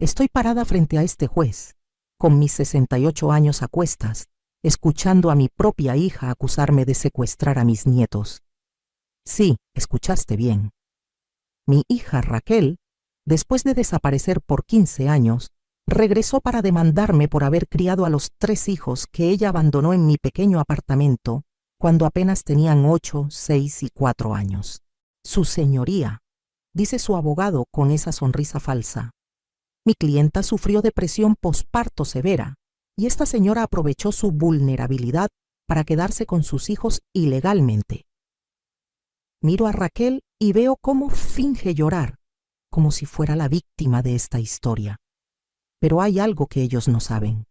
Estoy parada frente a este juez, con mis 68 años a cuestas, escuchando a mi propia hija acusarme de secuestrar a mis nietos. Sí, escuchaste bien. Mi hija Raquel, después de desaparecer por 15 años, regresó para demandarme por haber criado a los 3 hijos que ella abandonó en mi pequeño apartamento cuando apenas tenían 8, 6 y 4 años. Su señoría, dice su abogado con esa sonrisa falsa. Mi clienta sufrió depresión posparto severa y esta señora aprovechó su vulnerabilidad para quedarse con sus hijos ilegalmente. Miro a Raquel y veo cómo finge llorar, como si fuera la víctima de esta historia. Pero hay algo que ellos no saben,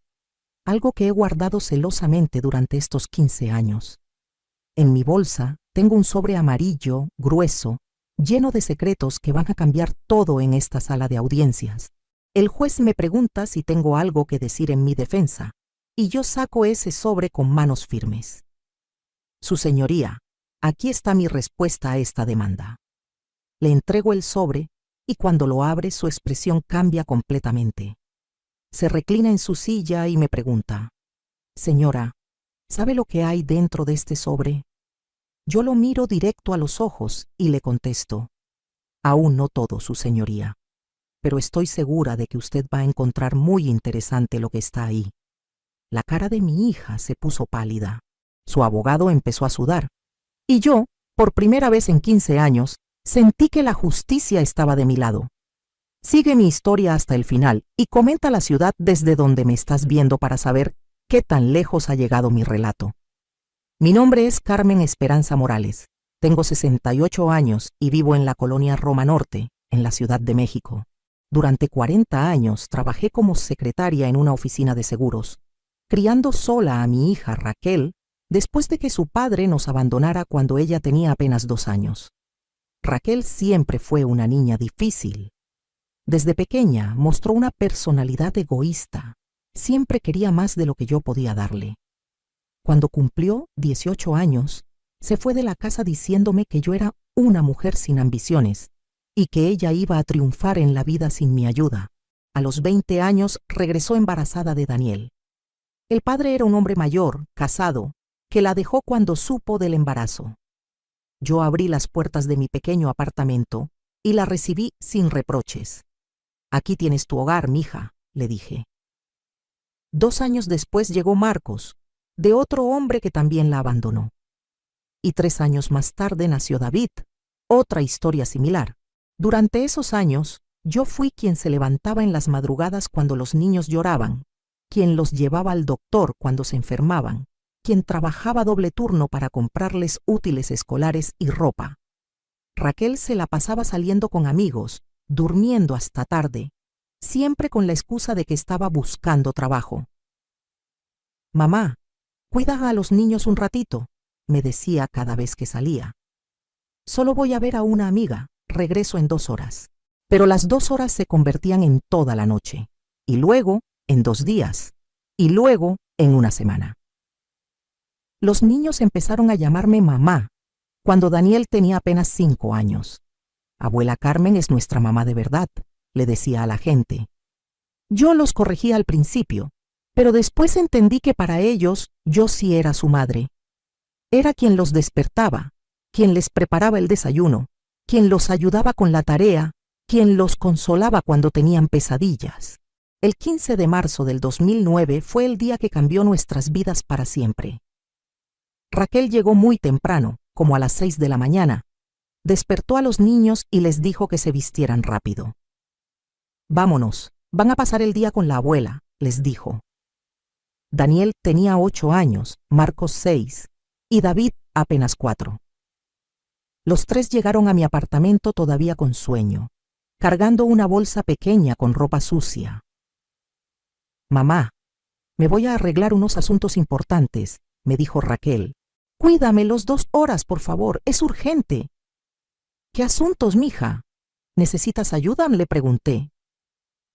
algo que he guardado celosamente durante estos 15 años. En mi bolsa tengo un sobre amarillo, grueso, lleno de secretos que van a cambiar todo en esta sala de audiencias. El juez me pregunta si tengo algo que decir en mi defensa, y yo saco ese sobre con manos firmes. Su señoría, aquí está mi respuesta a esta demanda. Le entrego el sobre y cuando lo abre su expresión cambia completamente. Se reclina en su silla y me pregunta: «Señora, ¿sabe lo que hay dentro de este sobre?». Yo lo miro directo a los ojos y le contesto: «Aún no todo, su señoría, pero estoy segura de que usted va a encontrar muy interesante lo que está ahí». La cara de mi hija se puso pálida. Su abogado empezó a sudar. Y yo, por primera vez en 15 años, sentí que la justicia estaba de mi lado. Sigue mi historia hasta el final y comenta la ciudad desde donde me estás viendo para saber qué tan lejos ha llegado mi relato. Mi nombre es Carmen Esperanza Morales. Tengo 68 años y vivo en la colonia Roma Norte, en la Ciudad de México. Durante 40 años trabajé como secretaria en una oficina de seguros, criando sola a mi hija Raquel después de que su padre nos abandonara cuando ella tenía apenas 2 años. Raquel siempre fue una niña difícil. Desde pequeña mostró una personalidad egoísta. Siempre quería más de lo que yo podía darle. Cuando cumplió 18 años, se fue de la casa diciéndome que yo era una mujer sin ambiciones y que ella iba a triunfar en la vida sin mi ayuda. A los 20 años regresó embarazada de Daniel. El padre era un hombre mayor, casado, que la dejó cuando supo del embarazo. Yo abrí las puertas de mi pequeño apartamento y la recibí sin reproches. «Aquí tienes tu hogar, mija», le dije. 2 años después llegó Marcos, de otro hombre que también la abandonó. Y 3 años más tarde nació David, otra historia similar. Durante esos años, yo fui quien se levantaba en las madrugadas cuando los niños lloraban, quien los llevaba al doctor cuando se enfermaban, quien trabajaba doble turno para comprarles útiles escolares y ropa. Raquel se la pasaba saliendo con amigos, durmiendo hasta tarde, siempre con la excusa de que estaba buscando trabajo. «Mamá, cuida a los niños un ratito», me decía cada vez que salía. «Solo voy a ver a una amiga, regreso en 2 horas». Pero las 2 horas se convertían en toda la noche, y luego en 2 días, y luego en 1 semana. Los niños empezaron a llamarme mamá cuando Daniel tenía apenas 5 años. «Abuela Carmen es nuestra mamá de verdad», le decía a la gente. Yo los corregía al principio, pero después entendí que para ellos yo sí era su madre. Era quien los despertaba, quien les preparaba el desayuno, quien los ayudaba con la tarea, quien los consolaba cuando tenían pesadillas. El 15 de marzo del 2009 fue el día que cambió nuestras vidas para siempre. Raquel llegó muy temprano, como a las 6 de la mañana. Despertó a los niños y les dijo que se vistieran rápido. «Vámonos, van a pasar el día con la abuela», les dijo. Daniel tenía 8 años, Marcos 6 y David apenas 4. Los 3 llegaron a mi apartamento todavía con sueño, cargando una bolsa pequeña con ropa sucia. «Mamá, me voy a arreglar unos asuntos importantes», me dijo Raquel. «Cuídame los 2 horas, por favor, es urgente». «¿Qué asuntos, mija? ¿Necesitas ayuda?», le pregunté.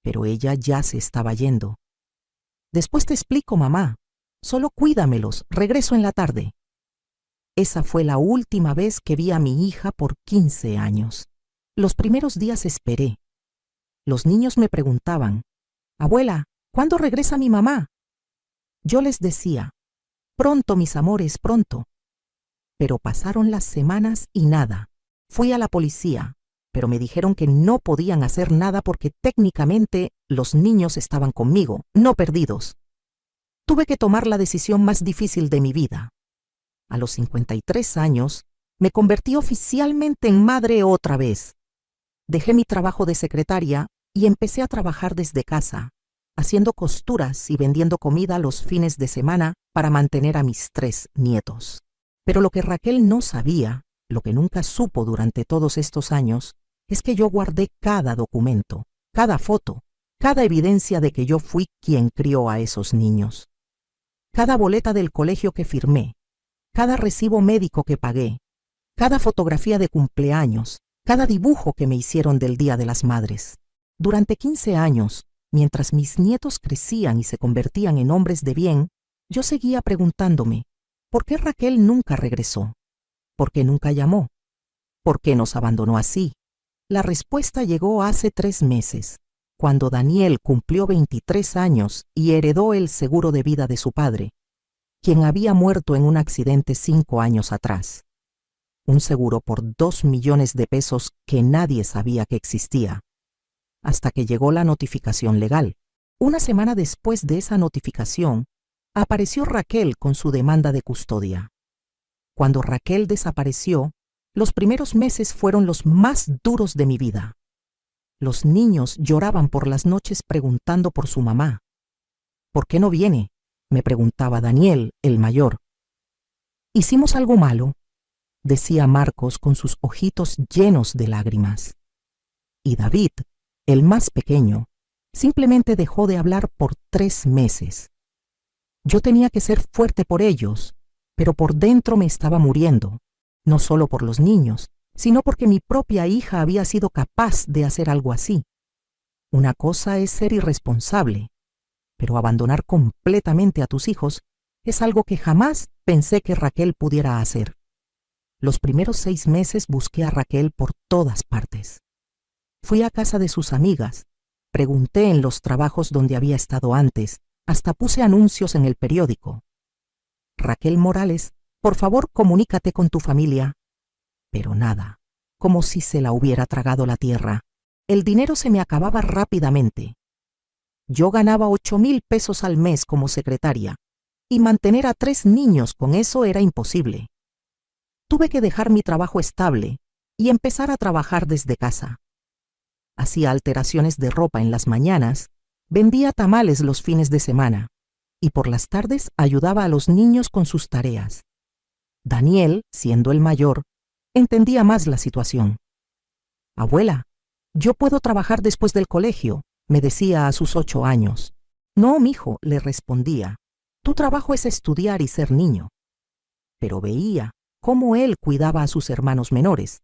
Pero ella ya se estaba yendo. «Después te explico, mamá. Solo cuídamelos, regreso en la tarde». Esa fue la última vez que vi a mi hija por 15 años. Los primeros días esperé. Los niños me preguntaban, «Abuela, ¿cuándo regresa mi mamá?» Yo les decía, «Pronto, mis amores, pronto». Pero pasaron las semanas y nada. Fui a la policía, pero me dijeron que no podían hacer nada porque técnicamente los niños estaban conmigo, no perdidos. Tuve que tomar la decisión más difícil de mi vida. A los 53 años, me convertí oficialmente en madre otra vez. Dejé mi trabajo de secretaria y empecé a trabajar desde casa, haciendo costuras y vendiendo comida los fines de semana para mantener a mis 3 nietos. Pero lo que Raquel no sabía, lo que nunca supo durante todos estos años, es que yo guardé cada documento, cada foto, cada evidencia de que yo fui quien crió a esos niños. Cada boleta del colegio que firmé, cada recibo médico que pagué, cada fotografía de cumpleaños, cada dibujo que me hicieron del Día de las Madres. Durante 15 años, mientras mis nietos crecían y se convertían en hombres de bien, yo seguía preguntándome, ¿por qué Raquel nunca regresó? ¿Por qué nunca llamó? ¿Por qué nos abandonó así? La respuesta llegó hace 3 meses, cuando Daniel cumplió 23 años y heredó el seguro de vida de su padre, quien había muerto en un accidente 5 años atrás. Un seguro por 2 millones de pesos que nadie sabía que existía, hasta que llegó la notificación legal. Una semana después de esa notificación, apareció Raquel con su demanda de custodia. Cuando Raquel desapareció, los primeros meses fueron los más duros de mi vida. Los niños lloraban por las noches preguntando por su mamá. ¿Por qué no viene?, me preguntaba Daniel, el mayor. ¿Hicimos algo malo?, decía Marcos con sus ojitos llenos de lágrimas. Y David, el más pequeño, simplemente dejó de hablar por 3 meses. Yo tenía que ser fuerte por ellos, pero por dentro me estaba muriendo, no solo por los niños, sino porque mi propia hija había sido capaz de hacer algo así. Una cosa es ser irresponsable, pero abandonar completamente a tus hijos es algo que jamás pensé que Raquel pudiera hacer. Los primeros 6 meses busqué a Raquel por todas partes. Fui a casa de sus amigas, pregunté en los trabajos donde había estado antes, hasta puse anuncios en el periódico. Raquel Morales, por favor, comunícate con tu familia. Pero nada, como si se la hubiera tragado la tierra. El dinero se me acababa rápidamente. Yo ganaba 8,000 pesos al mes como secretaria, y mantener a 3 niños con eso era imposible. Tuve que dejar mi trabajo estable y empezar a trabajar desde casa. Hacía alteraciones de ropa en las mañanas, vendía tamales los fines de semana, y por las tardes ayudaba a los niños con sus tareas. Daniel, siendo el mayor, entendía más la situación. «Abuela, yo puedo trabajar después del colegio», me decía a sus 8 años. «No, mijo», le respondía, «tu trabajo es estudiar y ser niño». Pero veía cómo él cuidaba a sus hermanos menores,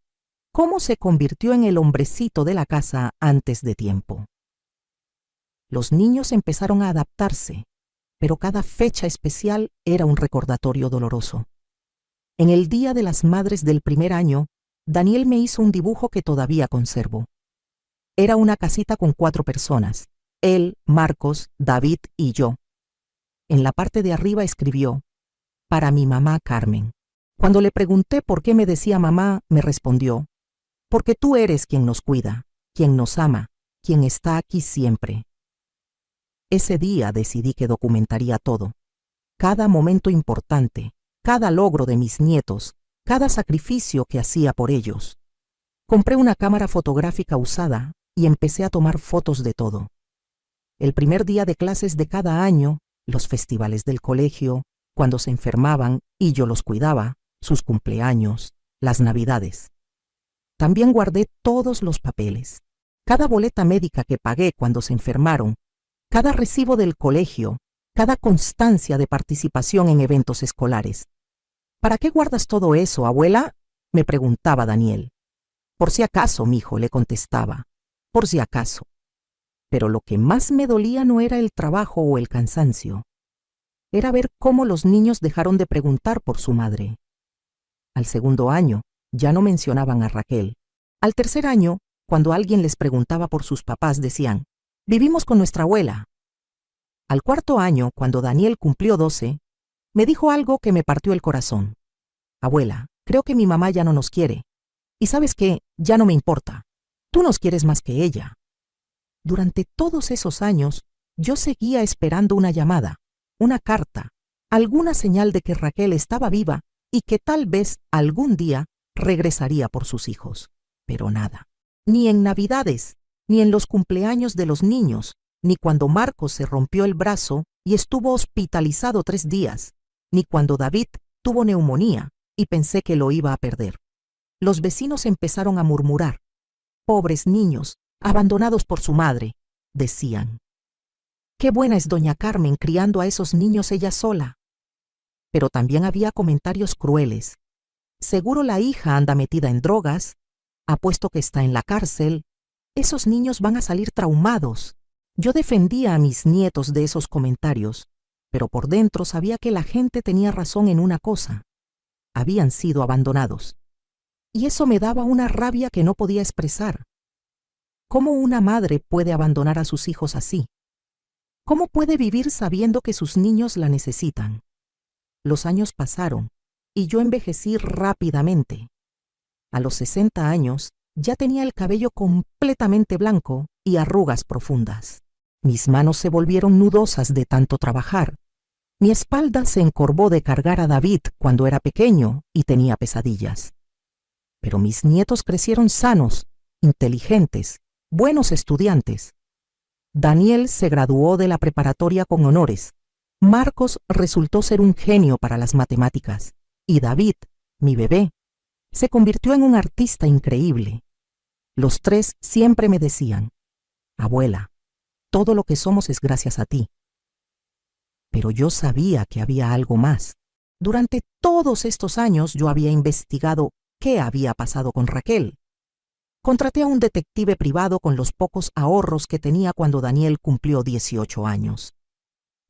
cómo se convirtió en el hombrecito de la casa antes de tiempo. Los niños empezaron a adaptarse, pero cada fecha especial era un recordatorio doloroso. En el Día de las Madres del primer año, Daniel me hizo un dibujo que todavía conservo. Era una casita con 4 personas, él, Marcos, David y yo. En la parte de arriba escribió, «Para mi mamá Carmen». Cuando le pregunté por qué me decía mamá, me respondió, «Porque tú eres quien nos cuida, quien nos ama, quien está aquí siempre». Ese día decidí que documentaría todo, cada momento importante, cada logro de mis nietos, cada sacrificio que hacía por ellos. Compré una cámara fotográfica usada y empecé a tomar fotos de todo. El primer día de clases de cada año, los festivales del colegio, cuando se enfermaban y yo los cuidaba, sus cumpleaños, las navidades. También guardé todos los papeles, cada boleta médica que pagué cuando se enfermaron, cada recibo del colegio, cada constancia de participación en eventos escolares. «¿Para qué guardas todo eso, abuela?», me preguntaba Daniel. «Por si acaso, mijo», le contestaba, «por si acaso». Pero lo que más me dolía no era el trabajo o el cansancio. Era ver cómo los niños dejaron de preguntar por su madre. Al segundo año, ya no mencionaban a Raquel. Al tercer año, cuando alguien les preguntaba por sus papás, decían, «Vivimos con nuestra abuela». Al cuarto año, cuando Daniel cumplió 12, me dijo algo que me partió el corazón. «Abuela, creo que mi mamá ya no nos quiere. Y ¿sabes qué? Ya no me importa. Tú nos quieres más que ella». Durante todos esos años, yo seguía esperando una llamada, una carta, alguna señal de que Raquel estaba viva y que tal vez algún día regresaría por sus hijos. Pero nada. Ni en Navidades, ni en los cumpleaños de los niños, ni cuando Marcos se rompió el brazo y estuvo hospitalizado 3 días, ni cuando David tuvo neumonía y pensé que lo iba a perder. Los vecinos empezaron a murmurar. «Pobres niños, abandonados por su madre», decían. «Qué buena es doña Carmen criando a esos niños ella sola». Pero también había comentarios crueles. «Seguro la hija anda metida en drogas, apuesto que está en la cárcel, esos niños van a salir traumados». Yo defendía a mis nietos de esos comentarios, pero por dentro sabía que la gente tenía razón en una cosa. Habían sido abandonados. Y eso me daba una rabia que no podía expresar. ¿Cómo una madre puede abandonar a sus hijos así? ¿Cómo puede vivir sabiendo que sus niños la necesitan? Los años pasaron y yo envejecí rápidamente. A los 60 años ya tenía el cabello completamente blanco y arrugas profundas. Mis manos se volvieron nudosas de tanto trabajar. Mi espalda se encorvó de cargar a David cuando era pequeño y tenía pesadillas. Pero mis nietos crecieron sanos, inteligentes, buenos estudiantes. Daniel se graduó de la preparatoria con honores. Marcos resultó ser un genio para las matemáticas. Y David, mi bebé, se convirtió en un artista increíble. Los 3 siempre me decían, «Abuela, todo lo que somos es gracias a ti». Pero yo sabía que había algo más. Durante todos estos años yo había investigado qué había pasado con Raquel. Contraté a un detective privado con los pocos ahorros que tenía cuando Daniel cumplió 18 años.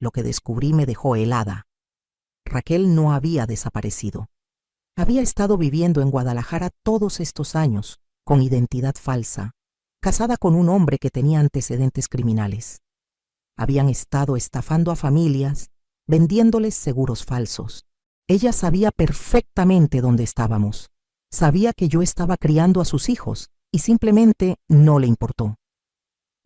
Lo que descubrí me dejó helada. Raquel no había desaparecido. Había estado viviendo en Guadalajara todos estos años, con identidad falsa, casada con un hombre que tenía antecedentes criminales. Habían estado estafando a familias, vendiéndoles seguros falsos. Ella sabía perfectamente dónde estábamos. Sabía que yo estaba criando a sus hijos y simplemente no le importó.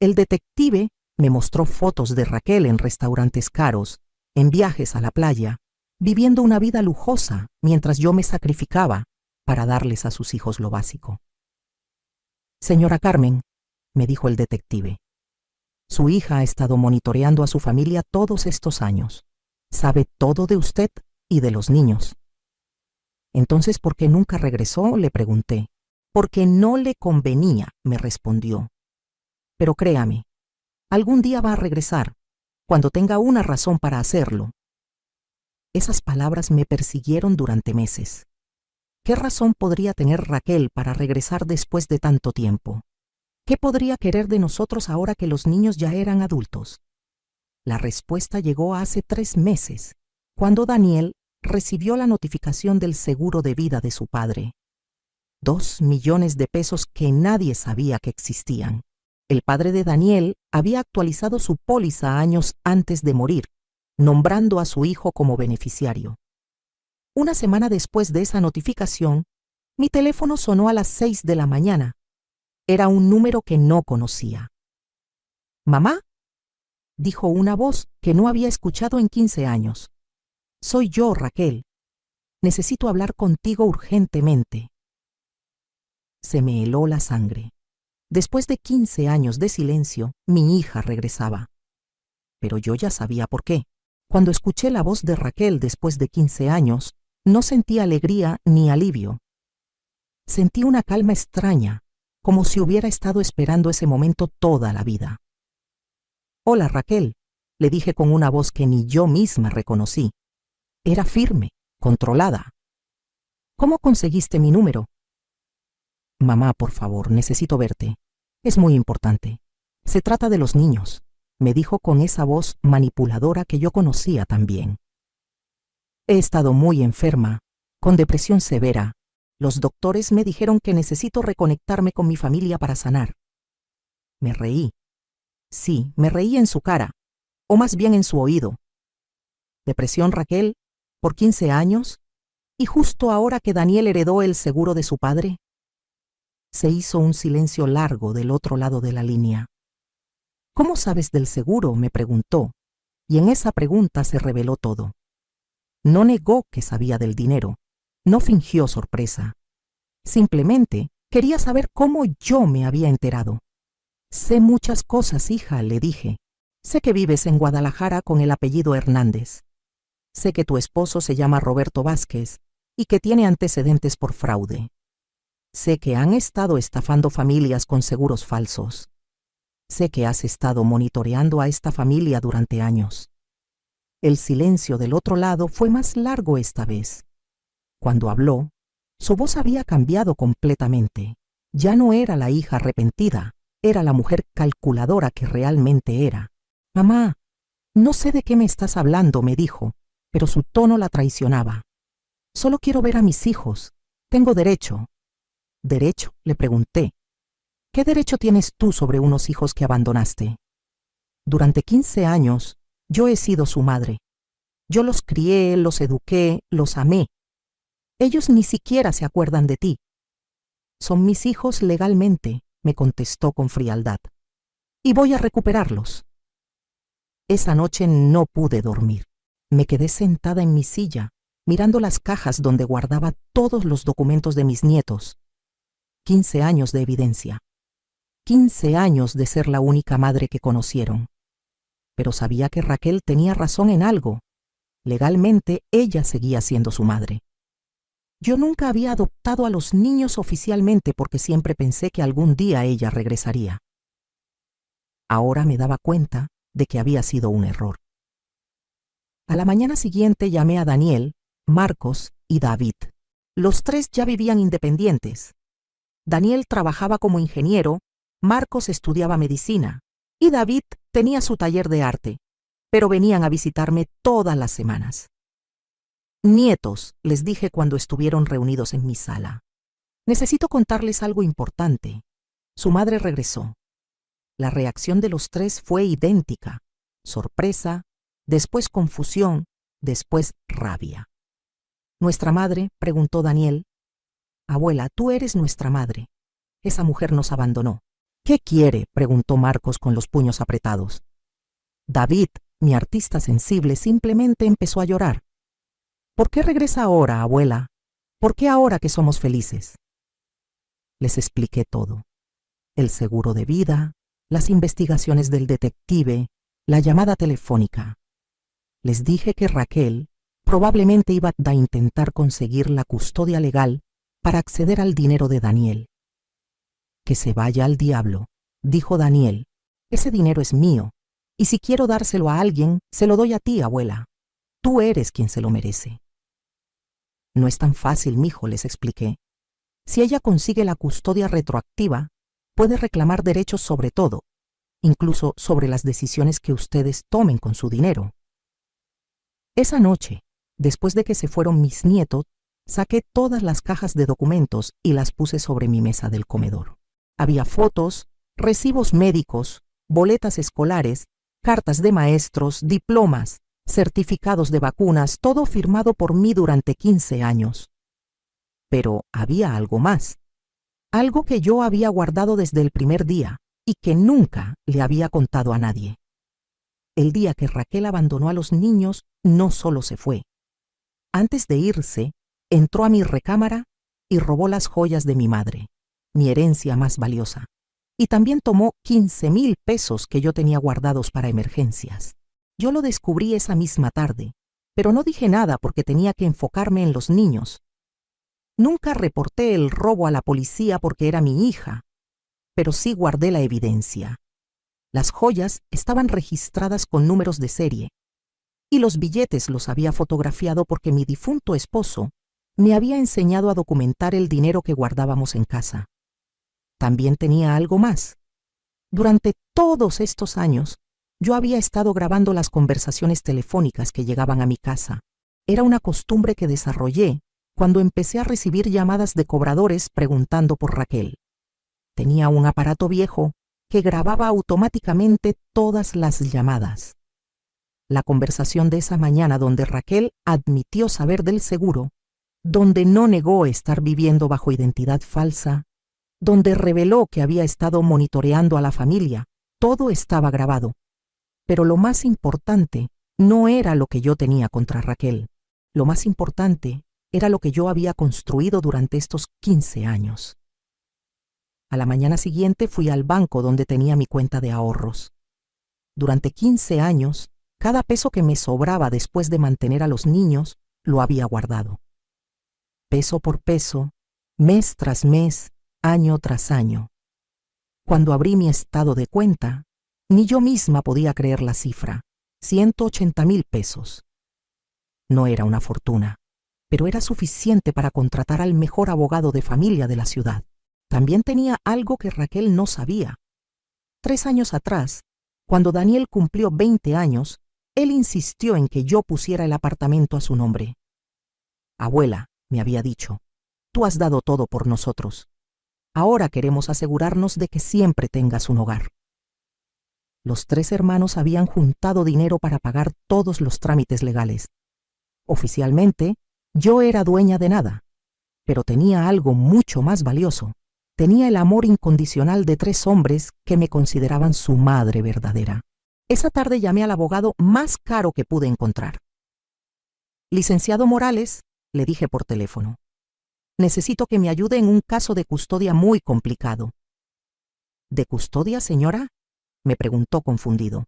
El detective me mostró fotos de Raquel en restaurantes caros, en viajes a la playa, viviendo una vida lujosa mientras yo me sacrificaba para darles a sus hijos lo básico. «Señora Carmen», me dijo el detective, «su hija ha estado monitoreando a su familia todos estos años. Sabe todo de usted y de los niños». «Entonces, ¿por qué nunca regresó?», le pregunté. «Porque no le convenía», me respondió. «Pero créame, algún día va a regresar, cuando tenga una razón para hacerlo». Esas palabras me persiguieron durante meses. ¿Qué razón podría tener Raquel para regresar después de tanto tiempo? ¿Qué podría querer de nosotros ahora que los niños ya eran adultos? La respuesta llegó hace 3 meses, cuando Daniel recibió la notificación del seguro de vida de su padre. 2 millones de pesos que nadie sabía que existían. El padre de Daniel había actualizado su póliza años antes de morir, nombrando a su hijo como beneficiario. Una semana después de esa notificación, mi teléfono sonó a las 6 de la mañana. Era un número que no conocía. «¿Mamá?», dijo una voz que no había escuchado en 15 años. «Soy yo, Raquel. Necesito hablar contigo urgentemente». Se me heló la sangre. Después de 15 años de silencio, mi hija regresaba. Pero yo ya sabía por qué. Cuando escuché la voz de Raquel después de 15 años, no sentí alegría ni alivio. Sentí una calma extraña, como si hubiera estado esperando ese momento toda la vida. «Hola, Raquel», le dije con una voz que ni yo misma reconocí. Era firme, controlada. «¿Cómo conseguiste mi número?». «Mamá, por favor, necesito verte. Es muy importante. Se trata de los niños», me dijo con esa voz manipuladora que yo conocía también. «He estado muy enferma, con depresión severa. Los doctores me dijeron que necesito reconectarme con mi familia para sanar. Me reí. Sí, me reí en su cara, o más bien en su oído. ¿Depresión, Raquel? ¿Por 15 años? ¿Y justo ahora que Daniel heredó el seguro de su padre? Se hizo un silencio largo del otro lado de la línea. ¿Cómo sabes del seguro?, me preguntó, y en esa pregunta se reveló todo. No negó que sabía del dinero, no fingió sorpresa. Simplemente quería saber cómo yo me había enterado. Sé muchas cosas, hija, le dije. Sé que vives en Guadalajara con el apellido Hernández. Sé que tu esposo se llama Roberto Vázquez y que tiene antecedentes por fraude. Sé que han estado estafando familias con seguros falsos. Sé que has estado monitoreando a esta familia durante años. El silencio del otro lado fue más largo esta vez. Cuando habló, su voz había cambiado completamente. Ya no era la hija arrepentida, era la mujer calculadora que realmente era. Mamá, no sé de qué me estás hablando, me dijo, pero su tono la traicionaba. Solo quiero ver a mis hijos. Tengo derecho. ¿Derecho?, le pregunté. ¿Qué derecho tienes tú sobre unos hijos que abandonaste? Durante 15 años, yo he sido su madre. Yo los crié, los eduqué, los amé. Ellos ni siquiera se acuerdan de ti. Son mis hijos legalmente, me contestó con frialdad. Y voy a recuperarlos. Esa noche no pude dormir. Me quedé sentada en mi silla, mirando las cajas donde guardaba todos los documentos de mis nietos. 15 años de evidencia. 15 años de ser la única madre que conocieron. Pero sabía que Raquel tenía razón en algo. Legalmente, ella seguía siendo su madre. Yo nunca había adoptado a los niños oficialmente porque siempre pensé que algún día ella regresaría. Ahora me daba cuenta de que había sido un error. A la mañana siguiente llamé a Daniel, Marcos y David. Los tres ya vivían independientes. Daniel trabajaba como ingeniero, Marcos estudiaba medicina y David tenía su taller de arte, pero venían a visitarme todas las semanas. Nietos, les dije cuando estuvieron reunidos en mi sala. Necesito contarles algo importante. Su madre regresó. La reacción de los tres fue idéntica. Sorpresa, después confusión, después rabia. ¿Nuestra madre?, preguntó Daniel. Abuela, tú eres nuestra madre. Esa mujer nos abandonó. ¿Qué quiere?, preguntó Marcos con los puños apretados. David, mi artista sensible, simplemente empezó a llorar. ¿Por qué regresa ahora, abuela? ¿Por qué ahora que somos felices? Les expliqué todo. El seguro de vida, las investigaciones del detective, la llamada telefónica. Les dije que Raquel probablemente iba a intentar conseguir la custodia legal para acceder al dinero de Daniel. Que se vaya al diablo, dijo Daniel. Ese dinero es mío, y si quiero dárselo a alguien, se lo doy a ti, abuela. Tú eres quien se lo merece. No es tan fácil, mijo, les expliqué. Si ella consigue la custodia retroactiva, puede reclamar derechos sobre todo, incluso sobre las decisiones que ustedes tomen con su dinero. Esa noche, después de que se fueron mis nietos, saqué todas las cajas de documentos y las puse sobre mi mesa del comedor. Había fotos, recibos médicos, boletas escolares, cartas de maestros, diplomas, certificados de vacunas, todo firmado por mí durante 15 años. Pero había algo más, algo que yo había guardado desde el primer día y que nunca le había contado a nadie. El día que Raquel abandonó a los niños, no solo se fue. Antes de irse, entró a mi recámara y robó las joyas de mi madre, mi herencia más valiosa, y también tomó 15,000 pesos que yo tenía guardados para emergencias. Yo lo descubrí esa misma tarde, pero no dije nada porque tenía que enfocarme en los niños. Nunca reporté el robo a la policía porque era mi hija, pero sí guardé la evidencia. Las joyas estaban registradas con números de serie, y los billetes los había fotografiado porque mi difunto esposo me había enseñado a documentar el dinero que guardábamos en casa. También tenía algo más. Durante todos estos años, yo había estado grabando las conversaciones telefónicas que llegaban a mi casa. Era una costumbre que desarrollé cuando empecé a recibir llamadas de cobradores preguntando por Raquel. Tenía un aparato viejo que grababa automáticamente todas las llamadas. La conversación de esa mañana donde Raquel admitió saber del seguro, donde no negó estar viviendo bajo identidad falsa, donde reveló que había estado monitoreando a la familia, todo estaba grabado. Pero lo más importante no era lo que yo tenía contra Raquel. Lo más importante era lo que yo había construido durante estos 15 años. A la mañana siguiente fui al banco donde tenía mi cuenta de ahorros. Durante 15 años, cada peso que me sobraba después de mantener a los niños, lo había guardado. Peso por peso, mes tras mes, año tras año. Cuando abrí mi estado de cuenta, ni yo misma podía creer la cifra, 180,000 pesos. No era una fortuna, pero era suficiente para contratar al mejor abogado de familia de la ciudad. También tenía algo que Raquel no sabía. 3 años atrás, cuando Daniel cumplió 20 años, él insistió en que yo pusiera el apartamento a su nombre. Abuela, me había dicho, tú has dado todo por nosotros. Ahora queremos asegurarnos de que siempre tengas un hogar. Los 3 hermanos habían juntado dinero para pagar todos los trámites legales. Oficialmente, yo era dueña de nada, pero tenía algo mucho más valioso. Tenía el amor incondicional de 3 hombres que me consideraban su madre verdadera. Esa tarde llamé al abogado más caro que pude encontrar. Licenciado Morales, le dije por teléfono, necesito que me ayude en un caso de custodia muy complicado. ¿De custodia, señora?, me preguntó confundido.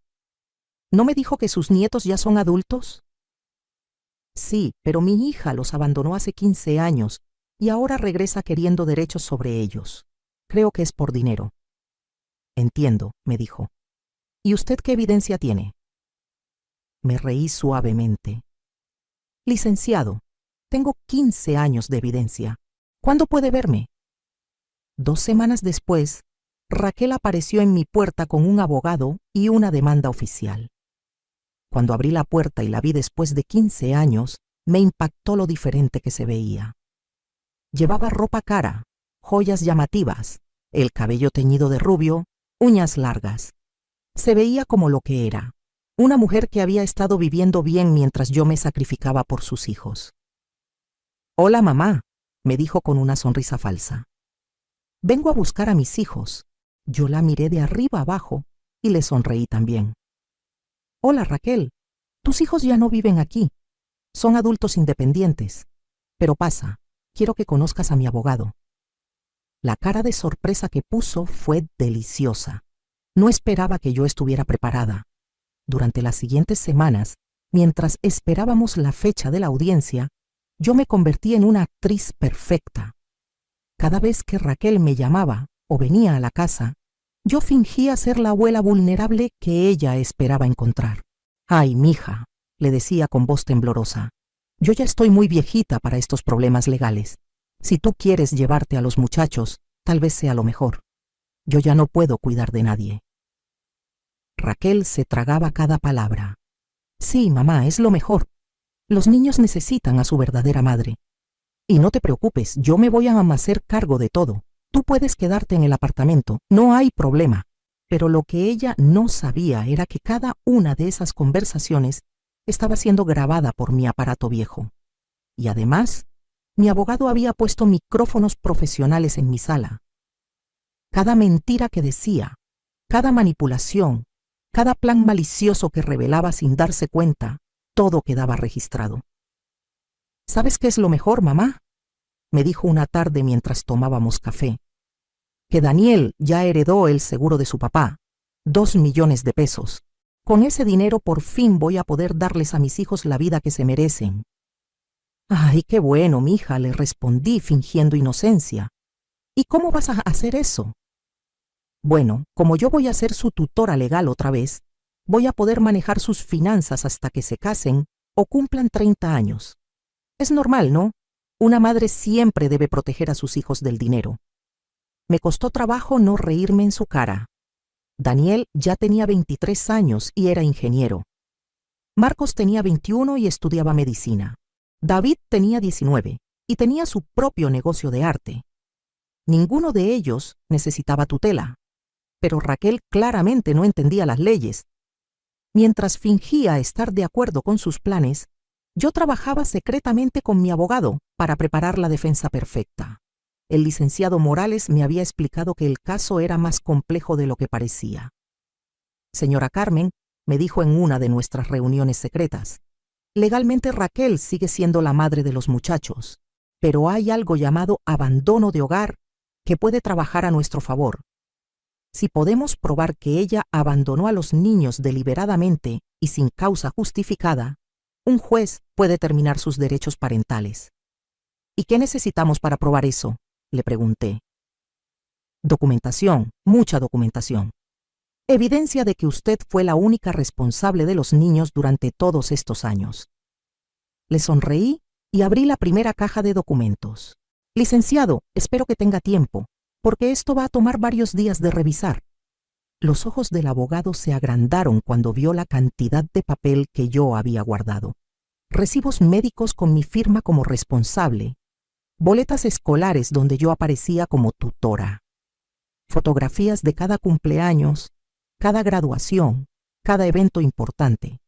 ¿No me dijo que sus nietos ya son adultos? Sí, pero mi hija los abandonó hace 15 años y ahora regresa queriendo derechos sobre ellos. Creo que es por dinero. Entiendo, me dijo. ¿Y usted qué evidencia tiene? Me reí suavemente. Licenciado, tengo 15 años de evidencia. ¿Cuándo puede verme? 2 semanas después, Raquel apareció en mi puerta con un abogado y una demanda oficial. Cuando abrí la puerta y la vi después de 15 años, me impactó lo diferente que se veía. Llevaba ropa cara, joyas llamativas, el cabello teñido de rubio, uñas largas. Se veía como lo que era, una mujer que había estado viviendo bien mientras yo me sacrificaba por sus hijos. «Hola, mamá», me dijo con una sonrisa falsa. «Vengo a buscar a mis hijos». Yo la miré de arriba abajo y le sonreí también. «Hola, Raquel, tus hijos ya no viven aquí. Son adultos independientes. Pero pasa, quiero que conozcas a mi abogado». La cara de sorpresa que puso fue deliciosa. No esperaba que yo estuviera preparada. Durante las siguientes semanas, mientras esperábamos la fecha de la audiencia, yo me convertí en una actriz perfecta. Cada vez que Raquel me llamaba o venía a la casa, yo fingía ser la abuela vulnerable que ella esperaba encontrar. «Ay, mija», le decía con voz temblorosa, «yo ya estoy muy viejita para estos problemas legales. Si tú quieres llevarte a los muchachos, tal vez sea lo mejor. Yo ya no puedo cuidar de nadie». Raquel se tragaba cada palabra. «Sí, mamá, es lo mejor. Los niños necesitan a su verdadera madre. Y no te preocupes, yo me voy a hacer cargo de todo. Tú puedes quedarte en el apartamento, no hay problema». Pero lo que ella no sabía era que cada una de esas conversaciones estaba siendo grabada por mi aparato viejo. Y además, mi abogado había puesto micrófonos profesionales en mi sala. Cada mentira que decía, cada manipulación, cada plan malicioso que revelaba sin darse cuenta, todo quedaba registrado. «¿Sabes qué es lo mejor, mamá?», me dijo una tarde mientras tomábamos café. «Que Daniel ya heredó el seguro de su papá, 2 millones de pesos. Con ese dinero por fin voy a poder darles a mis hijos la vida que se merecen». «Ay, qué bueno, mija», le respondí fingiendo inocencia. «¿Y cómo vas a hacer eso?». «Bueno, como yo voy a ser su tutora legal otra vez, voy a poder manejar sus finanzas hasta que se casen o cumplan 30 años. Es normal, ¿no? Una madre siempre debe proteger a sus hijos del dinero». Me costó trabajo no reírme en su cara. Daniel ya tenía 23 años y era ingeniero. Marcos tenía 21 y estudiaba medicina. David tenía 19 y tenía su propio negocio de arte. Ninguno de ellos necesitaba tutela, pero Raquel claramente no entendía las leyes. Mientras fingía estar de acuerdo con sus planes, yo trabajaba secretamente con mi abogado para preparar la defensa perfecta. El licenciado Morales me había explicado que el caso era más complejo de lo que parecía. Señora Carmen, me dijo en una de nuestras reuniones secretas, legalmente Raquel sigue siendo la madre de los muchachos, pero hay algo llamado abandono de hogar que puede trabajar a nuestro favor. Si podemos probar que ella abandonó a los niños deliberadamente y sin causa justificada, un juez puede terminar sus derechos parentales. ¿Y qué necesitamos para probar eso?, le pregunté. Documentación, mucha documentación. Evidencia de que usted fue la única responsable de los niños durante todos estos años. Le sonreí y abrí la primera caja de documentos. Licenciado, espero que tenga tiempo, porque esto va a tomar varios días de revisar. Los ojos del abogado se agrandaron cuando vio la cantidad de papel que yo había guardado. Recibos médicos con mi firma como responsable, boletas escolares donde yo aparecía como tutora, fotografías de cada cumpleaños, cada graduación, cada evento importante,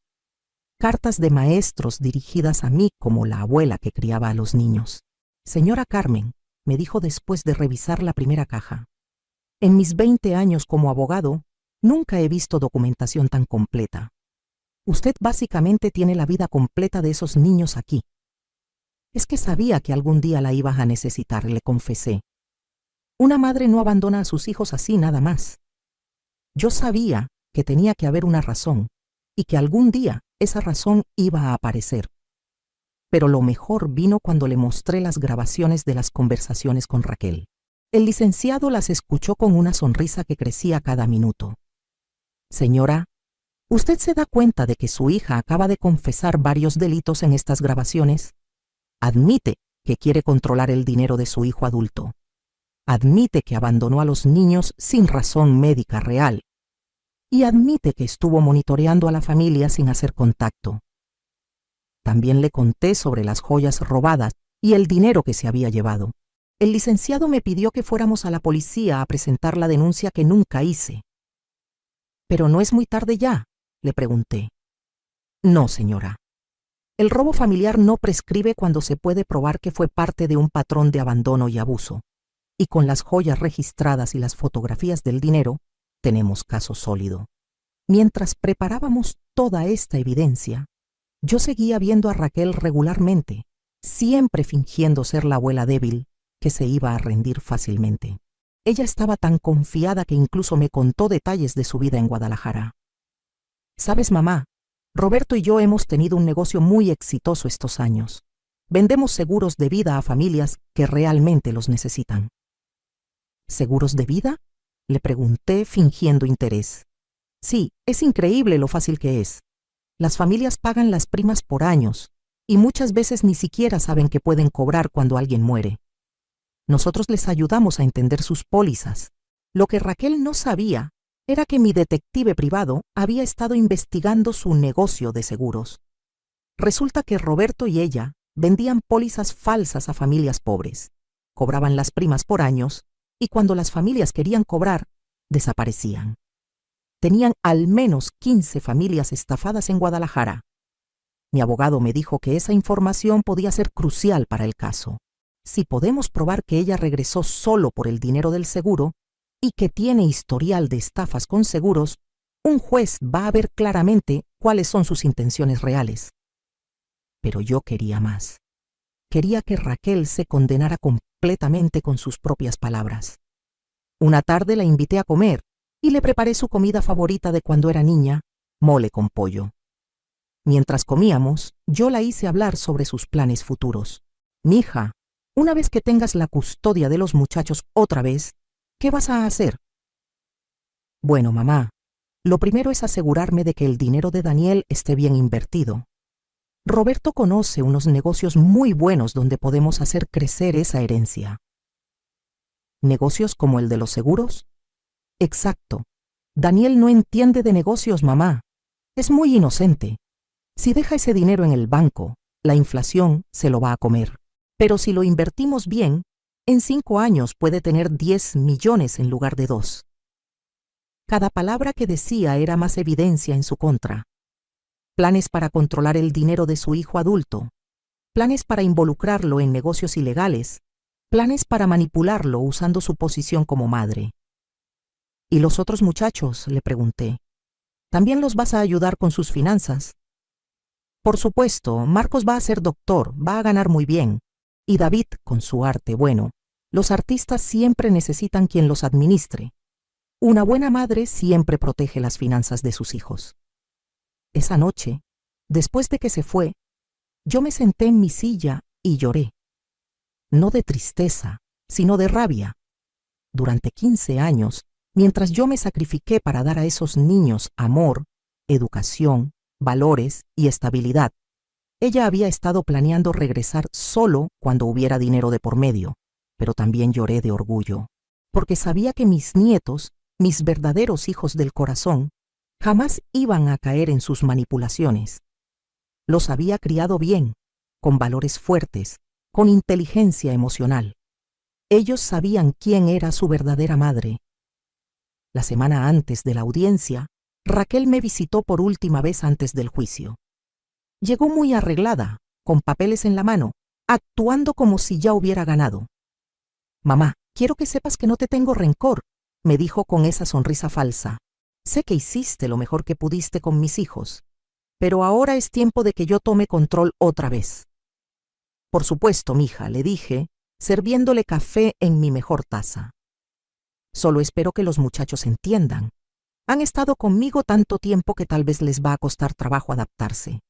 cartas de maestros dirigidas a mí como la abuela que criaba a los niños. Señora Carmen, me dijo después de revisar la primera caja, en mis 20 años como abogado, nunca he visto documentación tan completa. Usted básicamente tiene la vida completa de esos niños aquí. Es que sabía que algún día la ibas a necesitar, le confesé. Una madre no abandona a sus hijos así nada más. Yo sabía que tenía que haber una razón y que algún día esa razón iba a aparecer. Pero lo mejor vino cuando le mostré las grabaciones de las conversaciones con Raquel. El licenciado las escuchó con una sonrisa que crecía cada minuto. Señora, ¿usted se da cuenta de que su hija acaba de confesar varios delitos en estas grabaciones? Admite que quiere controlar el dinero de su hijo adulto. Admite que abandonó a los niños sin razón médica real. Y admite que estuvo monitoreando a la familia sin hacer contacto. También le conté sobre las joyas robadas y el dinero que se había llevado. El licenciado me pidió que fuéramos a la policía a presentar la denuncia que nunca hice. ¿Pero no es muy tarde ya?, le pregunté. No, señora. El robo familiar no prescribe cuando se puede probar que fue parte de un patrón de abandono y abuso. Y con las joyas registradas y las fotografías del dinero, tenemos caso sólido. Mientras preparábamos toda esta evidencia, yo seguía viendo a Raquel regularmente, siempre fingiendo ser la abuela débil que se iba a rendir fácilmente. Ella estaba tan confiada que incluso me contó detalles de su vida en Guadalajara. ¿Sabes, mamá? Roberto y yo hemos tenido un negocio muy exitoso estos años. Vendemos seguros de vida a familias que realmente los necesitan. ¿Seguros de vida?, le pregunté fingiendo interés. Sí, es increíble lo fácil que es. Las familias pagan las primas por años y muchas veces ni siquiera saben que pueden cobrar cuando alguien muere. Nosotros les ayudamos a entender sus pólizas. Lo que Raquel no sabía era que mi detective privado había estado investigando su negocio de seguros. Resulta que Roberto y ella vendían pólizas falsas a familias pobres, cobraban las primas por años y cuando las familias querían cobrar, desaparecían. Tenían al menos 15 familias estafadas en Guadalajara. Mi abogado me dijo que esa información podía ser crucial para el caso. Si podemos probar que ella regresó solo por el dinero del seguro y que tiene historial de estafas con seguros, un juez va a ver claramente cuáles son sus intenciones reales. Pero yo quería más. Quería que Raquel se condenara completamente con sus propias palabras. Una tarde la invité a comer y le preparé su comida favorita de cuando era niña, mole con pollo. Mientras comíamos, yo la hice hablar sobre sus planes futuros. Mija, una vez que tengas la custodia de los muchachos otra vez, ¿qué vas a hacer? Bueno, mamá, lo primero es asegurarme de que el dinero de Daniel esté bien invertido. Roberto conoce unos negocios muy buenos donde podemos hacer crecer esa herencia. ¿Negocios como el de los seguros? Exacto. Daniel no entiende de negocios, mamá. Es muy inocente. Si deja ese dinero en el banco, la inflación se lo va a comer. Pero si lo invertimos bien, en 5 años puede tener 10 millones en lugar de 2. Cada palabra que decía era más evidencia en su contra. Planes para controlar el dinero de su hijo adulto, planes para involucrarlo en negocios ilegales, planes para manipularlo usando su posición como madre. ¿Y los otros muchachos?, le pregunté. ¿También los vas a ayudar con sus finanzas? Por supuesto, Marcos va a ser doctor, va a ganar muy bien. Y David, con su arte, bueno, los artistas siempre necesitan quien los administre. Una buena madre siempre protege las finanzas de sus hijos. Esa noche, después de que se fue, yo me senté en mi silla y lloré. No de tristeza, sino de rabia. Durante 15 años, mientras yo me sacrifiqué para dar a esos niños amor, educación, valores y estabilidad, ella había estado planeando regresar solo cuando hubiera dinero de por medio, pero también lloré de orgullo, porque sabía que mis nietos, mis verdaderos hijos del corazón, jamás iban a caer en sus manipulaciones. Los había criado bien, con valores fuertes, con inteligencia emocional. Ellos sabían quién era su verdadera madre. La semana antes de la audiencia, Raquel me visitó por última vez antes del juicio. Llegó muy arreglada, con papeles en la mano, actuando como si ya hubiera ganado. «Mamá, quiero que sepas que no te tengo rencor», me dijo con esa sonrisa falsa. «Sé que hiciste lo mejor que pudiste con mis hijos, pero ahora es tiempo de que yo tome control otra vez». «Por supuesto, mija», le dije, sirviéndole café en mi mejor taza. «Solo espero que los muchachos entiendan. Han estado conmigo tanto tiempo que tal vez les va a costar trabajo adaptarse.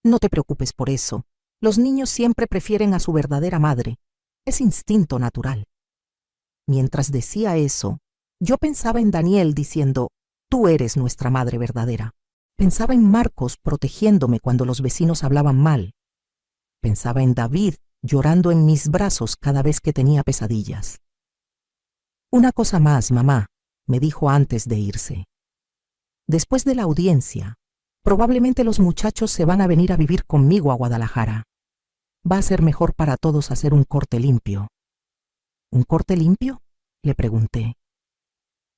No te preocupes por eso. Los niños siempre prefieren a su verdadera madre. Es instinto natural». Mientras decía eso, yo pensaba en Daniel diciendo, «Tú eres nuestra madre verdadera». Pensaba en Marcos protegiéndome cuando los vecinos hablaban mal. Pensaba en David llorando en mis brazos cada vez que tenía pesadillas. «Una cosa más, mamá», me dijo antes de irse. «Después de la audiencia, probablemente los muchachos se van a venir a vivir conmigo a Guadalajara. Va a ser mejor para todos hacer un corte limpio». «¿Un corte limpio?», le pregunté.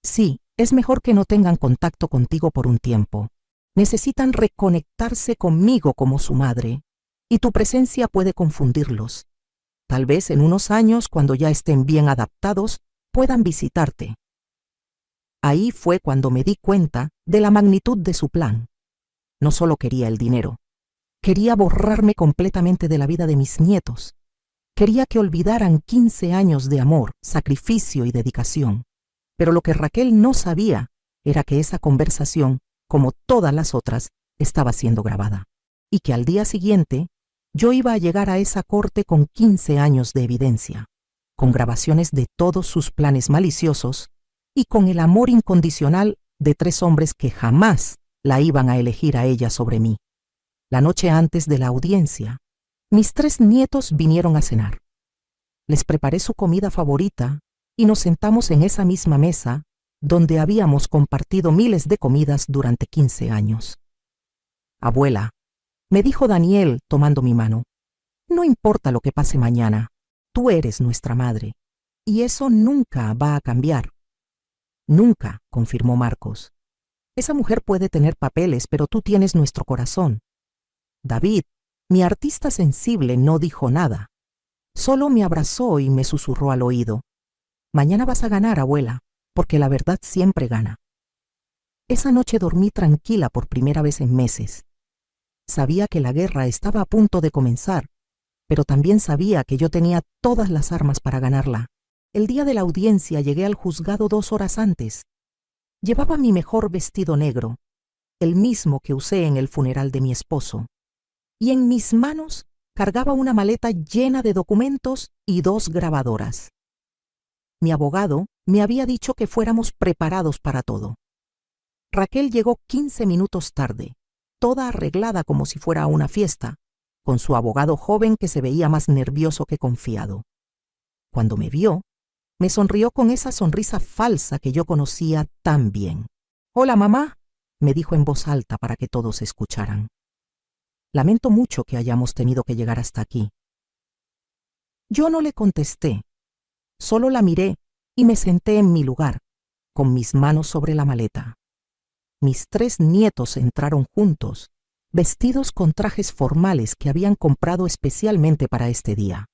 «Sí, es mejor que no tengan contacto contigo por un tiempo. Necesitan reconectarse conmigo como su madre, y tu presencia puede confundirlos. Tal vez en unos años, cuando ya estén bien adaptados, puedan visitarte». Ahí fue cuando me di cuenta de la magnitud de su plan. No solo quería el dinero, quería borrarme completamente de la vida de mis nietos. Quería que olvidaran 15 años de amor, sacrificio y dedicación. Pero lo que Raquel no sabía era que esa conversación, como todas las otras, estaba siendo grabada. Y que al día siguiente, yo iba a llegar a esa corte con 15 años de evidencia, con grabaciones de todos sus planes maliciosos y con el amor incondicional de 3 hombres que jamás la iban a elegir a ella sobre mí. La noche antes de la audiencia, mis 3 nietos vinieron a cenar. Les preparé su comida favorita y nos sentamos en esa misma mesa donde habíamos compartido miles de comidas durante 15 años. «Abuela», me dijo Daniel tomando mi mano, «no importa lo que pase mañana, tú eres nuestra madre, y eso nunca va a cambiar». «Nunca», confirmó Marcos. «Esa mujer puede tener papeles, pero tú tienes nuestro corazón». David, mi artista sensible, no dijo nada. Solo me abrazó y me susurró al oído, «Mañana vas a ganar, abuela, porque la verdad siempre gana». Esa noche dormí tranquila por primera vez en meses. Sabía que la guerra estaba a punto de comenzar, pero también sabía que yo tenía todas las armas para ganarla. El día de la audiencia llegué al juzgado 2 horas antes. Llevaba mi mejor vestido negro, el mismo que usé en el funeral de mi esposo, y en mis manos cargaba una maleta llena de documentos y 2 grabadoras. Mi abogado me había dicho que fuéramos preparados para todo. Raquel llegó 15 minutos tarde, toda arreglada como si fuera a una fiesta, con su abogado joven que se veía más nervioso que confiado. Cuando me vio, me sonrió con esa sonrisa falsa que yo conocía tan bien. «Hola, mamá», me dijo en voz alta para que todos escucharan. «Lamento mucho que hayamos tenido que llegar hasta aquí. Yo no le contesté, solo la miré y me senté en mi lugar, con mis manos sobre la maleta. Mis 3 nietos entraron juntos, vestidos con trajes formales que habían comprado especialmente para este día.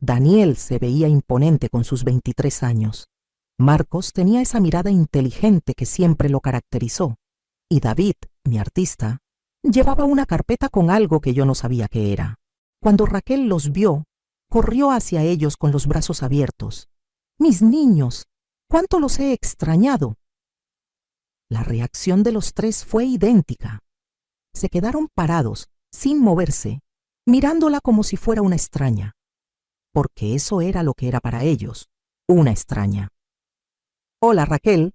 Daniel se veía imponente con sus 23 años. Marcos tenía esa mirada inteligente que siempre lo caracterizó. Y David, mi artista, llevaba una carpeta con algo que yo no sabía qué era. Cuando Raquel los vio, corrió hacia ellos con los brazos abiertos. ¡Mis niños! ¡Cuánto los he extrañado! La reacción de los 3 fue idéntica. Se quedaron parados, sin moverse, mirándola como si fuera una extraña. Porque eso era lo que era para ellos, una extraña. «Hola, Raquel»,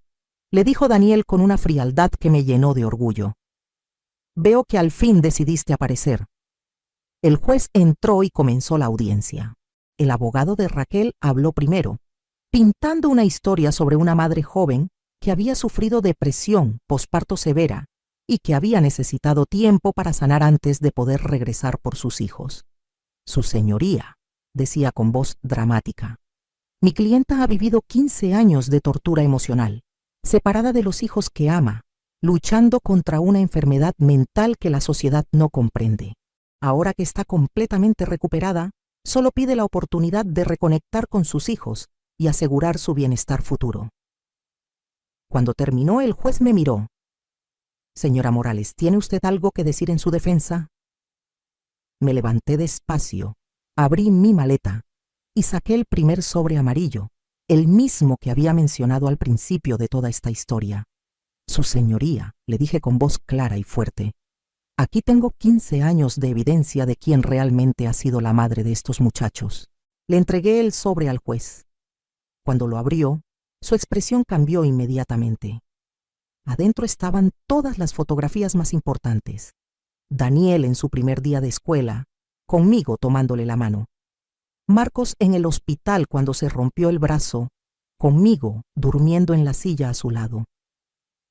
le dijo Daniel con una frialdad que me llenó de orgullo. «Veo que al fin decidiste aparecer». El juez entró y comenzó la audiencia. El abogado de Raquel habló primero, pintando una historia sobre una madre joven que había sufrido depresión posparto severa y que había necesitado tiempo para sanar antes de poder regresar por sus hijos. «Su señoría», decía con voz dramática, «mi clienta ha vivido 15 años de tortura emocional, separada de los hijos que ama, luchando contra una enfermedad mental que la sociedad no comprende. Ahora que está completamente recuperada, solo pide la oportunidad de reconectar con sus hijos y asegurar su bienestar futuro». Cuando terminó, el juez me miró. «Señora Morales, ¿tiene usted algo que decir en su defensa?» Me levanté despacio, abrí mi maleta y saqué el primer sobre amarillo, el mismo que había mencionado al principio de toda esta historia. «Su señoría», le dije con voz clara y fuerte, «aquí tengo 15 años de evidencia de quién realmente ha sido la madre de estos muchachos». Le entregué el sobre al juez. Cuando lo abrió, su expresión cambió inmediatamente. Adentro estaban todas las fotografías más importantes. Daniel en su primer día de escuela, conmigo tomándole la mano. Marcos en el hospital cuando se rompió el brazo, conmigo durmiendo en la silla a su lado.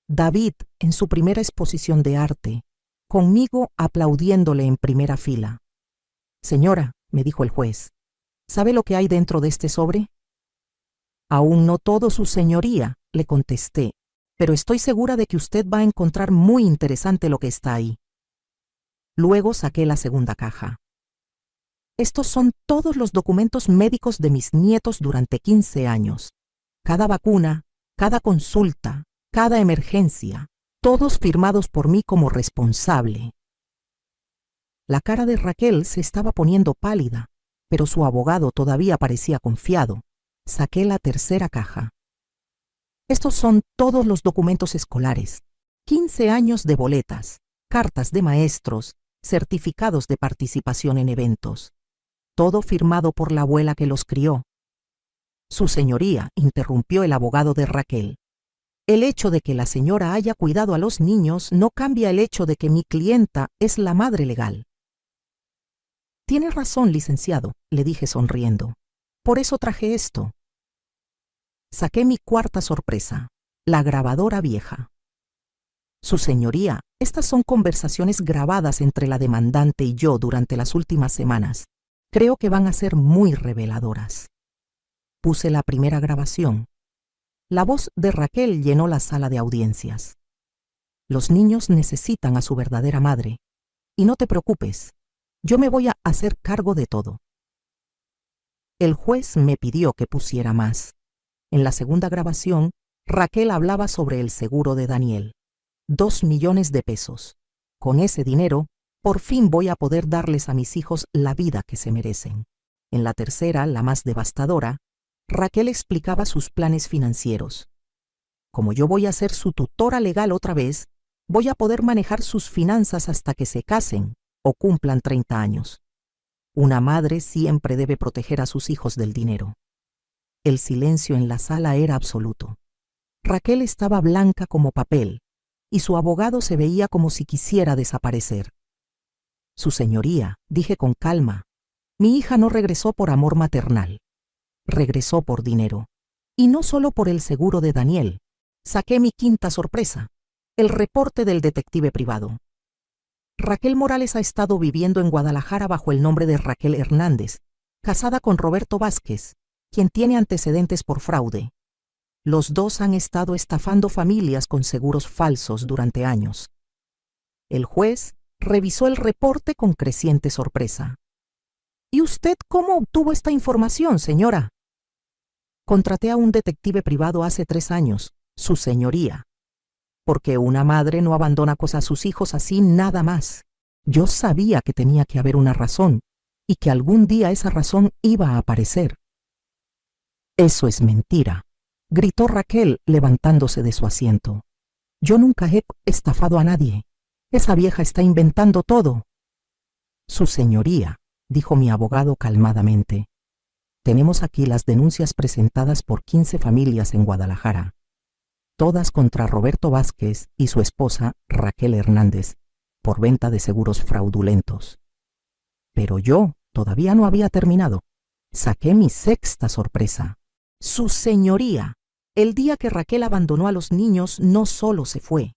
David en su primera exposición de arte, conmigo aplaudiéndole en primera fila. «Señora», me dijo el juez, «¿sabe lo que hay dentro de este sobre?» «Aún no todo, su señoría», le contesté, «pero estoy segura de que usted va a encontrar muy interesante lo que está ahí». Luego saqué la segunda caja. «Estos son todos los documentos médicos de mis nietos durante 15 años. Cada vacuna, cada consulta, cada emergencia, todos firmados por mí como responsable». La cara de Raquel se estaba poniendo pálida, pero su abogado todavía parecía confiado. Saqué la tercera caja. «Estos son todos los documentos escolares, 15 años de boletas, cartas de maestros, certificados de participación en eventos. Todo firmado por la abuela que los crió». «Su señoría», interrumpió el abogado de Raquel, «el hecho de que la señora haya cuidado a los niños no cambia el hecho de que mi clienta es la madre legal». «Tiene razón, licenciado», le dije sonriendo. «Por eso traje esto». Saqué mi cuarta sorpresa, la grabadora vieja. «Su señoría, estas son conversaciones grabadas entre la demandante y yo durante las últimas semanas. Creo que van a ser muy reveladoras». Puse la primera grabación. La voz de Raquel llenó la sala de audiencias. «Los niños necesitan a su verdadera madre. Y no te preocupes, yo me voy a hacer cargo de todo». El juez me pidió que pusiera más. En la segunda grabación, Raquel hablaba sobre el seguro de Daniel. 2 millones de pesos. Con ese dinero, por fin voy a poder darles a mis hijos la vida que se merecen. En la tercera, la más devastadora, Raquel explicaba sus planes financieros. Como yo voy a ser su tutora legal otra vez, voy a poder manejar sus finanzas hasta que se casen o cumplan 30 años. Una madre siempre debe proteger a sus hijos del dinero. El silencio en la sala era absoluto. Raquel estaba blanca como papel, y su abogado se veía como si quisiera desaparecer. «Su señoría», dije con calma, «mi hija no regresó por amor maternal. Regresó por dinero. Y no solo por el seguro de Daniel. Saqué mi quinta sorpresa, el reporte del detective privado. Raquel Morales ha estado viviendo en Guadalajara bajo el nombre de Raquel Hernández, casada con Roberto Vázquez, quien tiene antecedentes por fraude. Los dos han estado estafando familias con seguros falsos durante años. El juez revisó el reporte con creciente sorpresa. ¿Y usted cómo obtuvo esta información, señora? Contraté a un detective privado hace 3 años, su señoría. Porque una madre no abandona a sus hijos así nada más. Yo sabía que tenía que haber una razón, y que algún día esa razón iba a aparecer. Eso es mentira, gritó Raquel levantándose de su asiento. Yo nunca he estafado a nadie. Esa vieja está inventando todo. Su señoría, dijo mi abogado calmadamente. Tenemos aquí las denuncias presentadas por 15 familias en Guadalajara, todas contra Roberto Vázquez y su esposa Raquel Hernández, por venta de seguros fraudulentos. Pero yo todavía no había terminado. Saqué mi 6ª sorpresa. Su señoría, el día que Raquel abandonó a los niños no solo se fue,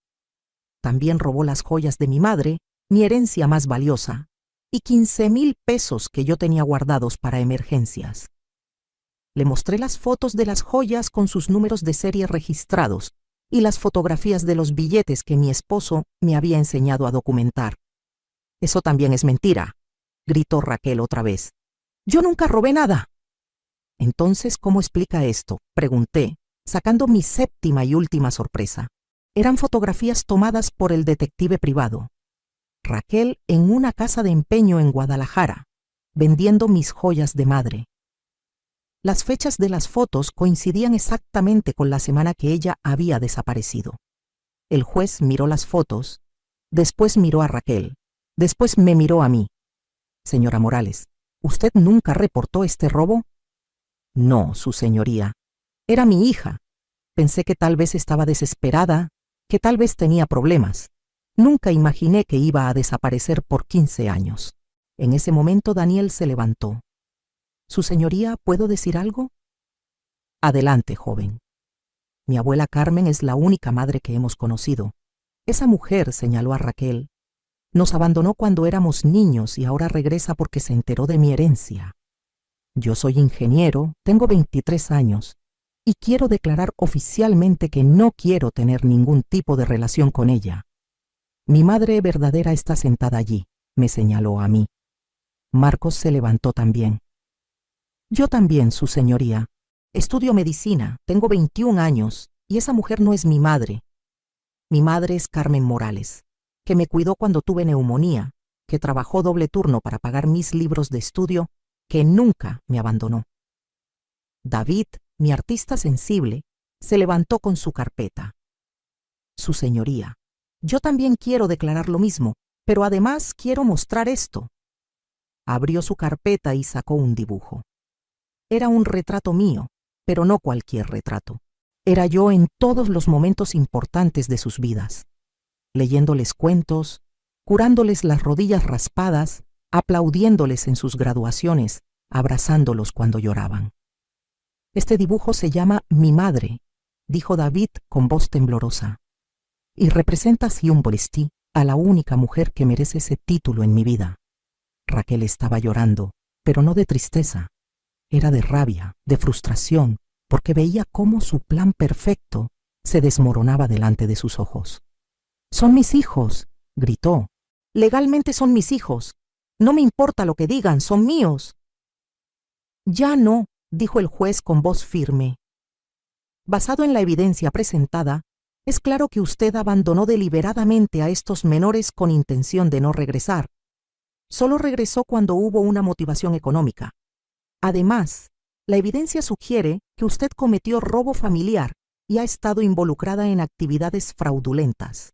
también robó las joyas de mi madre, mi herencia más valiosa, y 15,000 pesos que yo tenía guardados para emergencias. Le mostré las fotos de las joyas con sus números de serie registrados y las fotografías de los billetes que mi esposo me había enseñado a documentar. Eso también es mentira, gritó Raquel otra vez. Yo nunca robé nada. Entonces, ¿cómo explica esto?, pregunté, sacando mi 7ª y última sorpresa. Eran fotografías tomadas por el detective privado. Raquel en una casa de empeño en Guadalajara, vendiendo mis joyas de madre. Las fechas de las fotos coincidían exactamente con la semana que ella había desaparecido. El juez miró las fotos, después miró a Raquel, después me miró a mí. Señora Morales, ¿usted nunca reportó este robo? No, su señoría. Era mi hija. Pensé que tal vez estaba desesperada, que tal vez tenía problemas. Nunca imaginé que iba a desaparecer por 15 años. En ese momento Daniel se levantó. ¿Su señoría, puedo decir algo? Adelante, joven. Mi abuela Carmen es la única madre que hemos conocido. Esa mujer, señaló a Raquel, nos abandonó cuando éramos niños y ahora regresa porque se enteró de mi herencia. Yo soy ingeniero, tengo 23 años y quiero declarar oficialmente que no quiero tener ningún tipo de relación con ella. Mi madre verdadera está sentada allí, me señaló a mí. Marcos se levantó también. Yo también, su señoría. Estudio medicina, tengo 21 años y esa mujer no es mi madre. Mi madre es Carmen Morales, que me cuidó cuando tuve neumonía, que trabajó doble turno para pagar mis libros de estudio, que nunca me abandonó. David, mi artista sensible, se levantó con su carpeta. Su señoría, yo también quiero declarar lo mismo, pero además quiero mostrar esto. Abrió su carpeta y sacó un dibujo. Era un retrato mío, pero no cualquier retrato. Era yo en todos los momentos importantes de sus vidas, leyéndoles cuentos, curándoles las rodillas raspadas, aplaudiéndoles en sus graduaciones, abrazándolos cuando lloraban. Este dibujo se llama Mi Madre, dijo David con voz temblorosa, y representa Siumbolistí, a la única mujer que merece ese título en mi vida. Raquel estaba llorando, pero no de tristeza. Era de rabia, de frustración, porque veía cómo su plan perfecto se desmoronaba delante de sus ojos. «Son mis hijos», gritó. «Legalmente son mis hijos. No me importa lo que digan, son míos». «Ya no», dijo el juez con voz firme. «Basado en la evidencia presentada, es claro que usted abandonó deliberadamente a estos menores con intención de no regresar. Solo regresó cuando hubo una motivación económica. Además, la evidencia sugiere que usted cometió robo familiar y ha estado involucrada en actividades fraudulentas».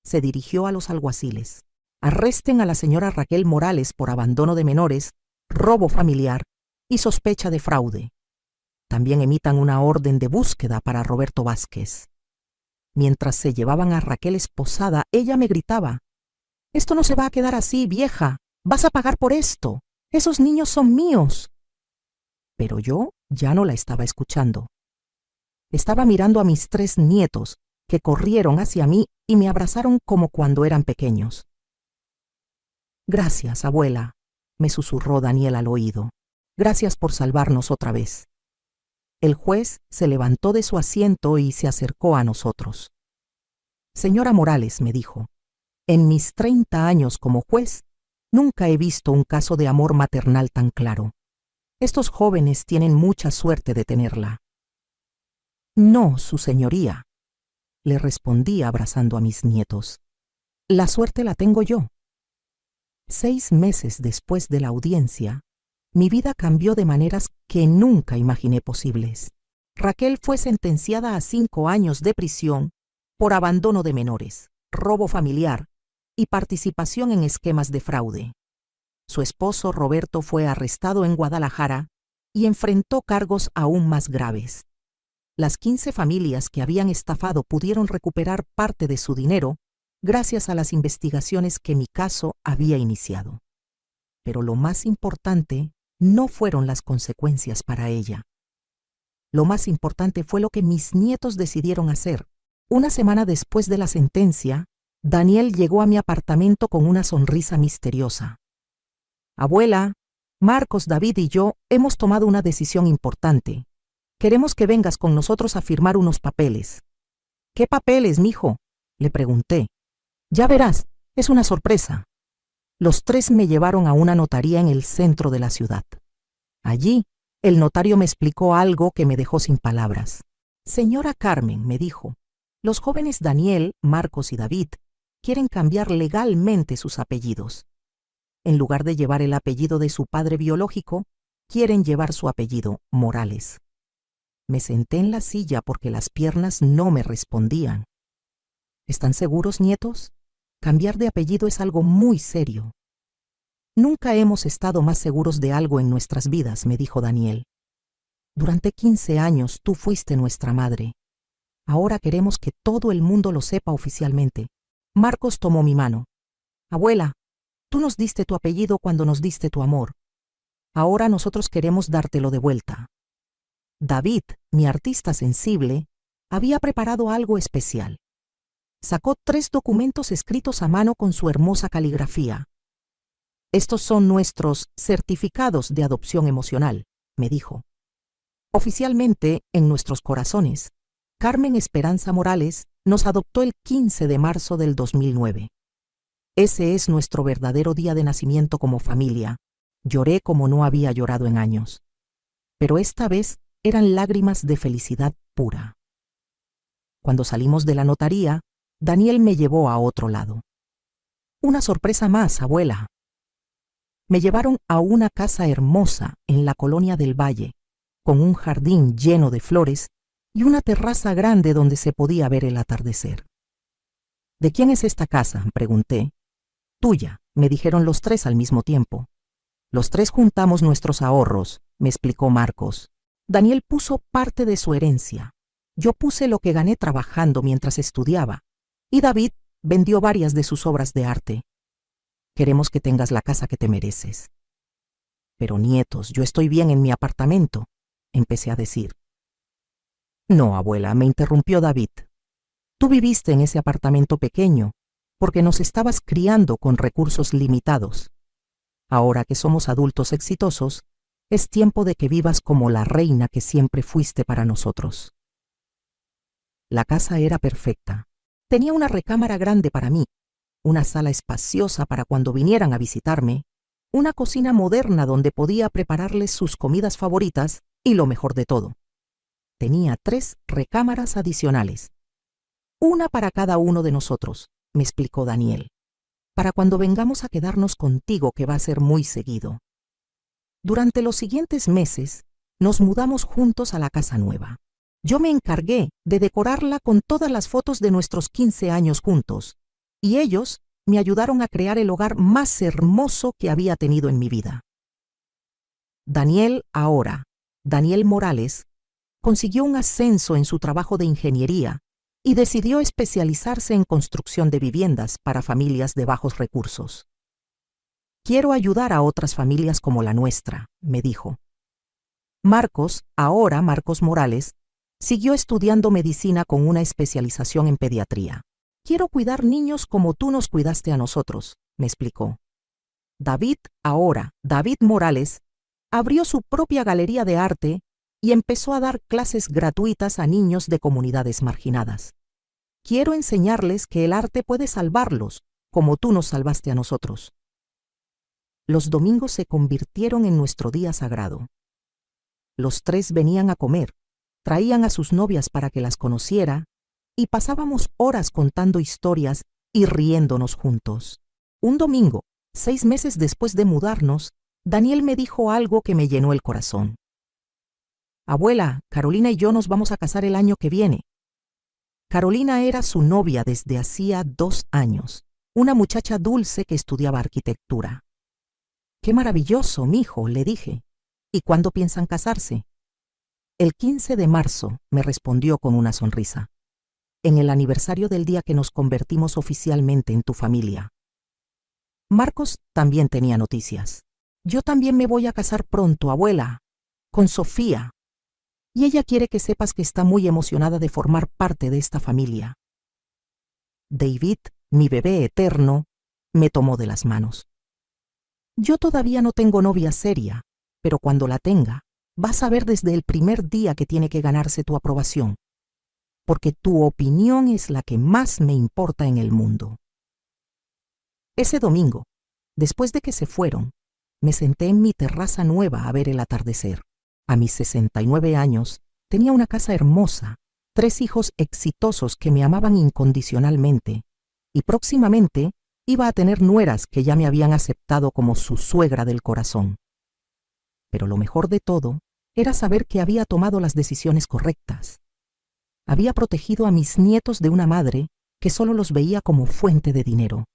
Se dirigió a los alguaciles. «Arresten a la señora Raquel Morales por abandono de menores, robo familiar y sospecha de fraude. También emitan una orden de búsqueda para Roberto Vázquez». Mientras se llevaban a Raquel esposada, ella me gritaba: «Esto no se va a quedar así, vieja. Vas a pagar por esto. Esos niños son míos». Pero yo ya no la estaba escuchando. Estaba mirando a mis 3 nietos, que corrieron hacia mí y me abrazaron como cuando eran pequeños. «Gracias, abuela», me susurró Daniel al oído. Gracias por salvarnos otra vez. El juez se levantó de su asiento y se acercó a nosotros. Señora Morales, me dijo, en mis 30 años como juez, nunca he visto un caso de amor maternal tan claro. Estos jóvenes tienen mucha suerte de tenerla. No, su señoría, le respondí abrazando a mis nietos. La suerte la tengo yo. 6 meses después de la audiencia, mi vida cambió de maneras que nunca imaginé posibles. Raquel fue sentenciada a 5 años de prisión por abandono de menores, robo familiar y participación en esquemas de fraude. Su esposo Roberto fue arrestado en Guadalajara y enfrentó cargos aún más graves. Las 15 familias que habían estafado pudieron recuperar parte de su dinero gracias a las investigaciones que mi caso había iniciado. Pero lo más importante no fueron las consecuencias para ella. Lo más importante fue lo que mis nietos decidieron hacer. Una semana después de la sentencia, Daniel llegó a mi apartamento con una sonrisa misteriosa. Abuela, Marcos, David y yo hemos tomado una decisión importante. Queremos que vengas con nosotros a firmar unos papeles. ¿Qué papeles, mijo?, le pregunté. Ya verás, es una sorpresa. Los 3 me llevaron a una notaría en el centro de la ciudad. Allí, el notario me explicó algo que me dejó sin palabras. Señora Carmen, me dijo, los jóvenes Daniel, Marcos y David quieren cambiar legalmente sus apellidos. En lugar de llevar el apellido de su padre biológico, quieren llevar su apellido, Morales. Me senté en la silla porque las piernas no me respondían. ¿Están seguros, nietos? Cambiar de apellido es algo muy serio. Nunca hemos estado más seguros de algo en nuestras vidas, me dijo Daniel. Durante 15 años tú fuiste nuestra madre. Ahora queremos que todo el mundo lo sepa oficialmente. Marcos tomó mi mano. Abuela, tú nos diste tu apellido cuando nos diste tu amor. Ahora nosotros queremos dártelo de vuelta. David, mi artista sensible, había preparado algo especial. Sacó 3 documentos escritos a mano con su hermosa caligrafía. Estos son nuestros certificados de adopción emocional, me dijo. Oficialmente, en nuestros corazones, Carmen Esperanza Morales nos adoptó el 15 de marzo del 2009. Ese es nuestro verdadero día de nacimiento como familia. Lloré como no había llorado en años. Pero esta vez eran lágrimas de felicidad pura. Cuando salimos de la notaría, Daniel me llevó a otro lado. Una sorpresa más, abuela. Me llevaron a una casa hermosa en la colonia del Valle, con un jardín lleno de flores y una terraza grande donde se podía ver el atardecer. ¿De quién es esta casa?, pregunté. Tuya, me dijeron los 3 al mismo tiempo. Los 3 juntamos nuestros ahorros, me explicó Marcos. Daniel puso parte de su herencia. Yo puse lo que gané trabajando mientras estudiaba. Y David vendió varias de sus obras de arte. Queremos que tengas la casa que te mereces. Pero nietos, yo estoy bien en mi apartamento, empecé a decir. No, abuela, me interrumpió David. Tú viviste en ese apartamento pequeño porque nos estabas criando con recursos limitados. Ahora que somos adultos exitosos, es tiempo de que vivas como la reina que siempre fuiste para nosotros. La casa era perfecta. Tenía una recámara grande para mí, una sala espaciosa para cuando vinieran a visitarme, una cocina moderna donde podía prepararles sus comidas favoritas y lo mejor de todo. Tenía 3 recámaras adicionales. Una para cada uno de nosotros, me explicó Daniel, para cuando vengamos a quedarnos contigo, que va a ser muy seguido. Durante los siguientes meses, nos mudamos juntos a la casa nueva. Yo me encargué de decorarla con todas las fotos de nuestros 15 años juntos, y ellos me ayudaron a crear el hogar más hermoso que había tenido en mi vida. Daniel Morales, consiguió un ascenso en su trabajo de ingeniería y decidió especializarse en construcción de viviendas para familias de bajos recursos. Quiero ayudar a otras familias como la nuestra, me dijo. Marcos Morales, siguió estudiando medicina con una especialización en pediatría. Quiero cuidar niños como tú nos cuidaste a nosotros, me explicó. David Morales, abrió su propia galería de arte y empezó a dar clases gratuitas a niños de comunidades marginadas. Quiero enseñarles que el arte puede salvarlos, como tú nos salvaste a nosotros. Los domingos se convirtieron en nuestro día sagrado. Los tres venían a comer, traían a sus novias para que las conociera y pasábamos horas contando historias y riéndonos juntos. Un domingo, 6 meses después de mudarnos, Daniel me dijo algo que me llenó el corazón. Abuela, Carolina y yo nos vamos a casar el año que viene. Carolina era su novia desde hacía 2 años, una muchacha dulce que estudiaba arquitectura. ¡Qué maravilloso, mijo!, le dije. ¿Y cuándo piensan casarse? El 15 de marzo, me respondió con una sonrisa. En el aniversario del día que nos convertimos oficialmente en tu familia. Marcos también tenía noticias. Yo también me voy a casar pronto, abuela, con Sofía. Y ella quiere que sepas que está muy emocionada de formar parte de esta familia. David, mi bebé eterno, me tomó de las manos. Yo todavía no tengo novia seria, pero cuando la tenga, vas a ver desde el primer día que tiene que ganarse tu aprobación, porque tu opinión es la que más me importa en el mundo. Ese domingo, después de que se fueron, me senté en mi terraza nueva a ver el atardecer. A mis 69 años, tenía una casa hermosa, 3 hijos exitosos que me amaban incondicionalmente, y próximamente iba a tener nueras que ya me habían aceptado como su suegra del corazón. Pero lo mejor de todo era saber que había tomado las decisiones correctas. Había protegido a mis nietos de una madre que solo los veía como fuente de dinero.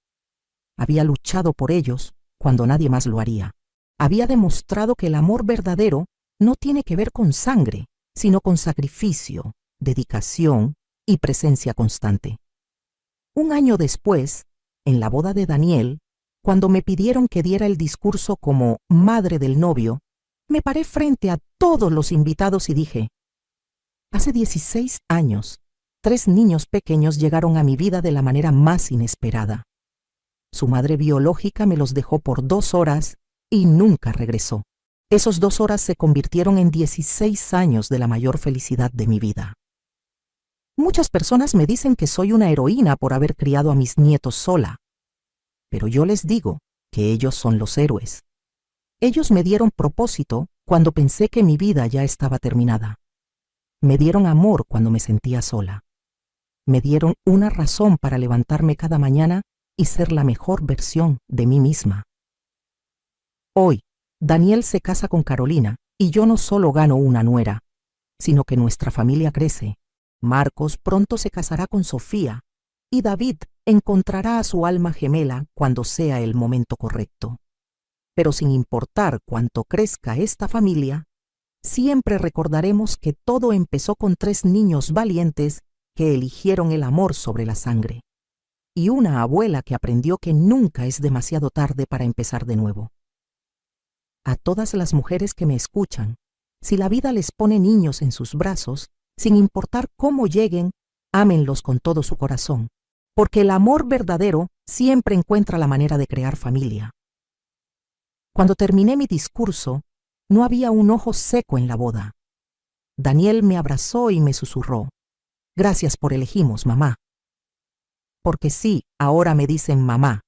Había luchado por ellos cuando nadie más lo haría. Había demostrado que el amor verdadero no tiene que ver con sangre, sino con sacrificio, dedicación y presencia constante. Un año después, en la boda de Daniel, cuando me pidieron que diera el discurso como madre del novio, me paré frente a todos los invitados y dije: hace 16 años, 3 niños pequeños llegaron a mi vida de la manera más inesperada. Su madre biológica me los dejó por 2 horas y nunca regresó. Esos 2 horas se convirtieron en 16 años de la mayor felicidad de mi vida. Muchas personas me dicen que soy una heroína por haber criado a mis nietos sola, pero yo les digo que ellos son los héroes. Ellos me dieron propósito cuando pensé que mi vida ya estaba terminada. Me dieron amor cuando me sentía sola. Me dieron una razón para levantarme cada mañana y ser la mejor versión de mí misma. Hoy, Daniel se casa con Carolina y yo no solo gano una nuera, sino que nuestra familia crece. Marcos pronto se casará con Sofía y David encontrará a su alma gemela cuando sea el momento correcto. Pero sin importar cuánto crezca esta familia, siempre recordaremos que todo empezó con 3 niños valientes que eligieron el amor sobre la sangre, y una abuela que aprendió que nunca es demasiado tarde para empezar de nuevo. A todas las mujeres que me escuchan, si la vida les pone niños en sus brazos, sin importar cómo lleguen, ámenlos con todo su corazón, porque el amor verdadero siempre encuentra la manera de crear familia. Cuando terminé mi discurso, no había un ojo seco en la boda. Daniel me abrazó y me susurró: gracias por elegirnos, mamá. Porque sí, ahora me dicen mamá.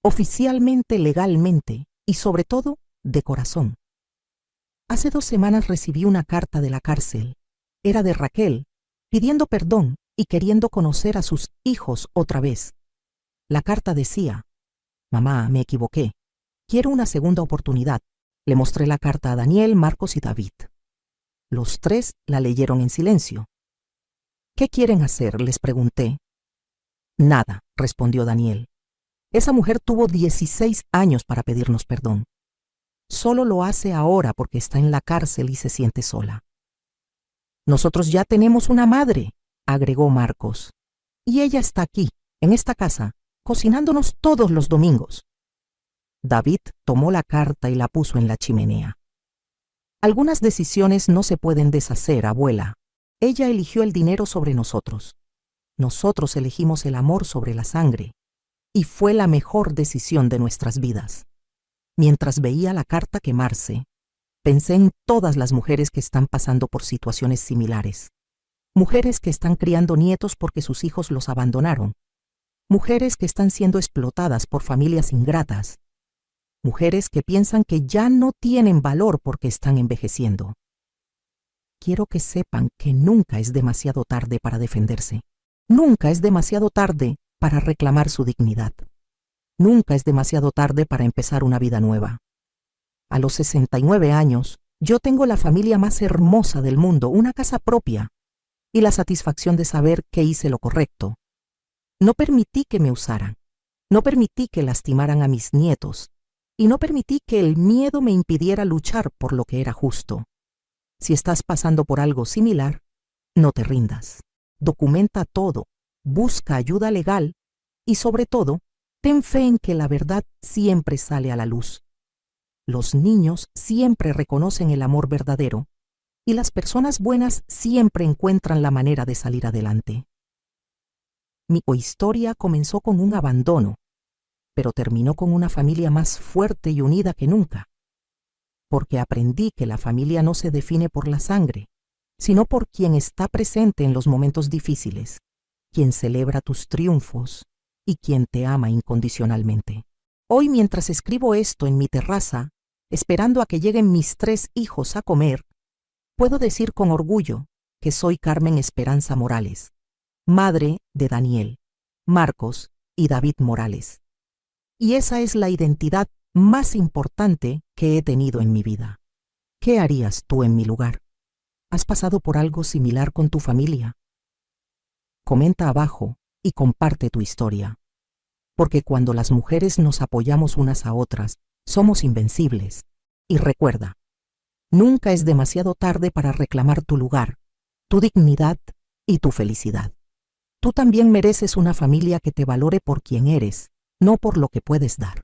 Oficialmente, legalmente y sobre todo, de corazón. Hace 2 semanas recibí una carta de la cárcel. Era de Raquel, pidiendo perdón y queriendo conocer a sus hijos otra vez. La carta decía: mamá, me equivoqué. Quiero una segunda oportunidad. Le mostré la carta a Daniel, Marcos y David. Los 3 la leyeron en silencio. ¿Qué quieren hacer?, les pregunté. Nada, respondió Daniel. Esa mujer tuvo 16 años para pedirnos perdón. Solo lo hace ahora porque está en la cárcel y se siente sola. Nosotros ya tenemos una madre, agregó Marcos, y ella está aquí, en esta casa, cocinándonos todos los domingos. David tomó la carta y la puso en la chimenea. Algunas decisiones no se pueden deshacer, abuela. Ella eligió el dinero sobre nosotros. Nosotros elegimos el amor sobre la sangre, y fue la mejor decisión de nuestras vidas. Mientras veía la carta quemarse, Pensé en todas las mujeres que están pasando por situaciones similares. Mujeres que están criando nietos porque sus hijos los abandonaron. Mujeres que están siendo explotadas por familias ingratas. Mujeres que piensan que ya no tienen valor porque están envejeciendo. Quiero que sepan que nunca es demasiado tarde para defenderse. Nunca es demasiado tarde para reclamar su dignidad. Nunca es demasiado tarde para empezar una vida nueva. A los 69 años, yo tengo la familia más hermosa del mundo, una casa propia, y la satisfacción de saber que hice lo correcto. No permití que me usaran, no permití que lastimaran a mis nietos, y no permití que el miedo me impidiera luchar por lo que era justo. Si estás pasando por algo similar, no te rindas. Documenta todo, busca ayuda legal y, sobre todo, ten fe en que la verdad siempre sale a la luz. Los niños siempre reconocen el amor verdadero y las personas buenas siempre encuentran la manera de salir adelante. Mi historia comenzó con un abandono, pero terminó con una familia más fuerte y unida que nunca, porque aprendí que la familia no se define por la sangre, sino por quien está presente en los momentos difíciles, quien celebra tus triunfos y quien te ama incondicionalmente. Hoy, mientras escribo esto en mi terraza, esperando a que lleguen mis 3 hijos a comer, puedo decir con orgullo que soy Carmen Esperanza Morales, madre de Daniel, Marcos y David Morales. Y esa es la identidad más importante que he tenido en mi vida. ¿Qué harías tú en mi lugar? ¿Has pasado por algo similar con tu familia? Comenta abajo y comparte tu historia. Porque cuando las mujeres nos apoyamos unas a otras, somos invencibles. Y recuerda, nunca es demasiado tarde para reclamar tu lugar, tu dignidad y tu felicidad. Tú también mereces una familia que te valore por quien eres, no por lo que puedes dar.